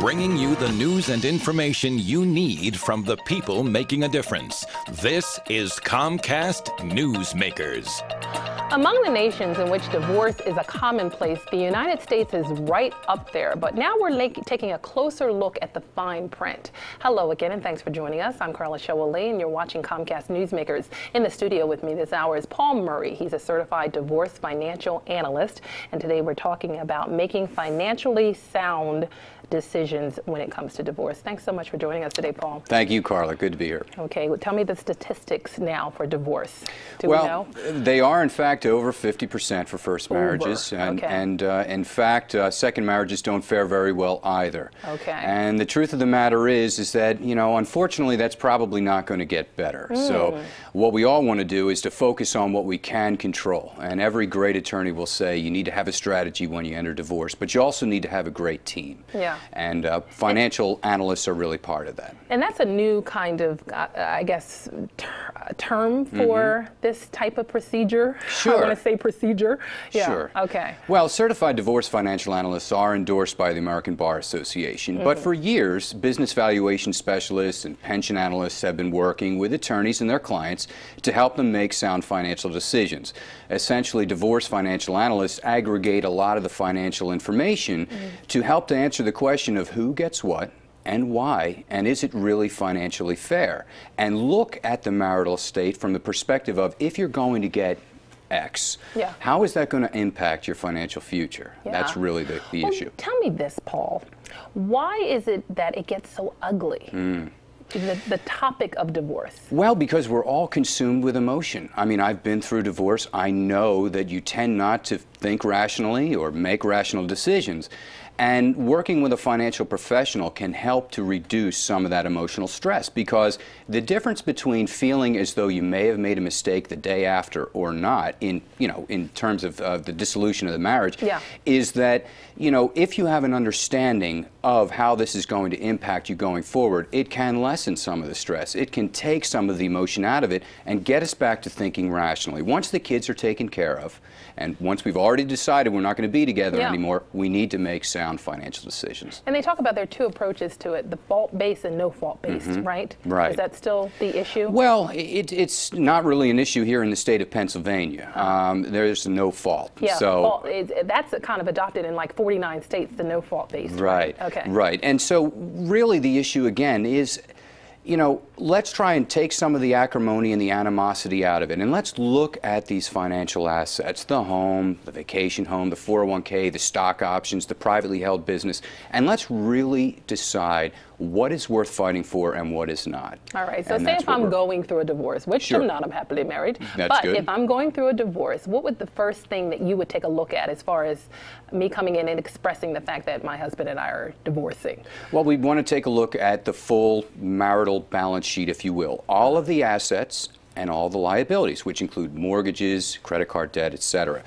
bringing you the news and information you need from the people making a difference. This is Comcast Newsmakers. Among the nations in which divorce is a commonplace, the United States is right up there. But now we're taking a closer look at the fine print. Hello again, and thanks for joining us. I'm Carla Showallee, and you're watching Comcast Newsmakers. In the studio with me this hour is Paul Murray. He's a certified divorce financial analyst, and today we're talking about making financially sound decisions when it comes to divorce. Thanks so much for joining us today, Paul. Thank you, Carla. Good to be here. Okay, well, tell me the statistics now for divorce. Do we know? They are, in fact, over 50% for first marriages. And in fact, second marriages don't fare very well either. Okay. And the truth of the matter is that, you know, unfortunately, that's probably not going to get better. So what we all want to do is to focus on what we can control. And every great attorney will say you need to have a strategy when you enter divorce, but you also need to have a great team. Yeah. And financial analysts are really part of that. And that's a new kind of, I guess, term for this type of procedure. Sure. I want to say procedure. Yeah. Sure. Okay. Well, certified divorce financial analysts are endorsed by the American Bar Association. But for years, business valuation specialists and pension analysts have been working with attorneys and their clients to help them make sound financial decisions. Essentially, divorce financial analysts aggregate a lot of the financial information to help to answer the question of who gets what and why, and is it really financially fair? And look at the marital estate from the perspective of, if you're going to get X, how is that going to impact your financial future? That's really the issue. Tell me this, Paul. Why is it that it gets so ugly? The topic of divorce? Well, because we're all consumed with emotion. I mean, I've been through divorce. I know that you tend not to think rationally or make rational decisions. And working with a financial professional can help to reduce some of that emotional stress, because the difference between feeling as though you may have made a mistake the day after or not, in terms of the dissolution of the marriage, is that, you know, if you have an understanding of how this is going to impact you going forward, it can lessen some of the stress. It can take some of the emotion out of it and get us back to thinking rationally. Once the kids are taken care of, and once we've already decided we're not going to be together anymore, we need to make sound financial decisions. And they talk about there are two approaches to it, the fault-based and no fault-based, right? Right. Is that still the issue? Well, it's not really an issue here in the state of Pennsylvania. There's no fault. Yeah, so that's kind of adopted in like 49 states, the no fault-based. Right. Okay. Right. And so really the issue again is, you know, let's try and take some of the acrimony and the animosity out of it, and let's look at these financial assets, the home, the vacation home, the 401k, the stock options, the privately held business, and let's really decide what is worth fighting for and what is not. All right, so say if I'm going through a divorce, which I'm not, I'm happily married, but if I'm going through a divorce, what would the first thing that you would take a look at as far as me coming in and expressing the fact that my husband and I are divorcing? Well, we want to take a look at the full marital balance sheet, if you will. All of the assets and all the liabilities, which include mortgages, credit card debt, etc.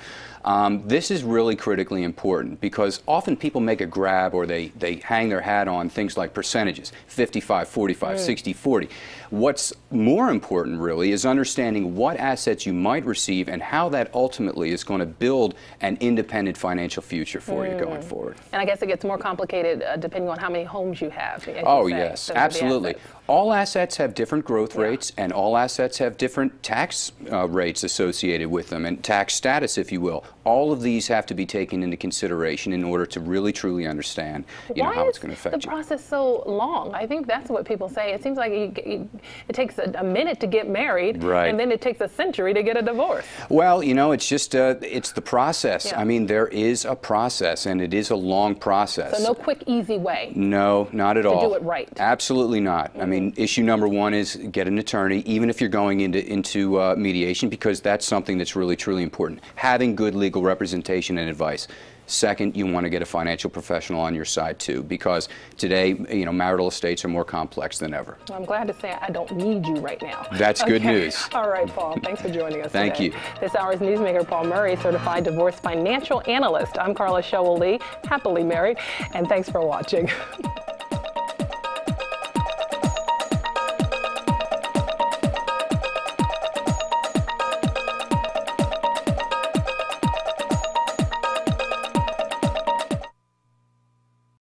This is really critically important, because often people make a grab or they hang their hat on things like percentages, 55, 45, 60, 40. What's more important really is understanding what assets you might receive and how that ultimately is going to build an independent financial future for you going forward. And I guess it gets more complicated depending on how many homes you have. Oh, yes, absolutely. All assets have different growth rates, and all assets have different tax rates associated with them, and tax status, if you will. All of these have to be taken into consideration in order to really truly understand, how it's going to affect you. Why is the process so long? I think that's what people say. It seems like it takes a minute to get married, and then it takes a century to get a divorce. Well, you know, it's just it's the process. I mean, there is a process, and it is a long process. So no quick, easy way. No, not at all. To do it right. Absolutely not. I mean, issue number one is get an attorney, even if you're going into mediation, because that's something that's really, truly important. Having good legal representation and advice. Second, you want to get a financial professional on your side too, because today, marital estates are more complex than ever. Well, I'm glad to say I don't need you right now. That's good news. All right, Paul. Thanks for joining us Thank you. This hour's newsmaker, Paul Murray, certified divorce financial analyst. I'm Carla Showallee, happily married, and thanks for watching.